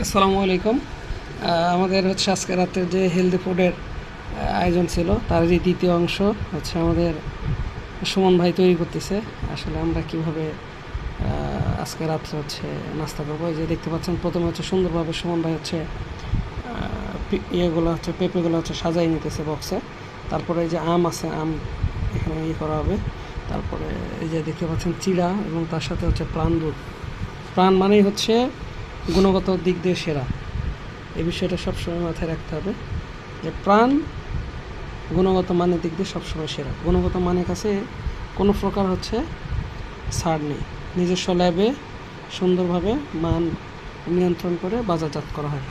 আসসালামু আলাইকুম। আমাদের হচ্ছে আজকে রাতের যে হেলদি ফুডের আয়োজন ছিল তারই দ্বিতীয় অংশ হচ্ছে আমাদের সুমন ভাই তৈরি করতেছে। আসলে আমরা কিভাবে আজকে রাত্রে হচ্ছে নাস্তা করবো, এই যে দেখতে পাচ্ছেন প্রথমে হচ্ছে সুন্দরভাবে সুমন ভাই হচ্ছে ইয়েগুলো হচ্ছে পেঁপেগুলো হচ্ছে সাজাই নিতেছে বক্সে। তারপরে এই যে আম আছে, আম এখানে ইয়ে করা হবে। তারপরে এই যে দেখতে পাচ্ছেন চিড়া এবং তার সাথে হচ্ছে প্রাণ দুধ। প্রাণ মানেই হচ্ছে গুণগত দিক দিয়ে সেরা, এই বিষয়টা সবসময় মাথায় রাখতে হবে যে প্রাণ গুণগত মানের দিক দিয়ে সবসময় সেরা। গুণগত মানের কাছে কোনো প্রকার হচ্ছে ছাড় নেই। নিজস্ব ল্যাবে সুন্দরভাবে মান নিয়ন্ত্রণ করে বাজারজাত করা হয়।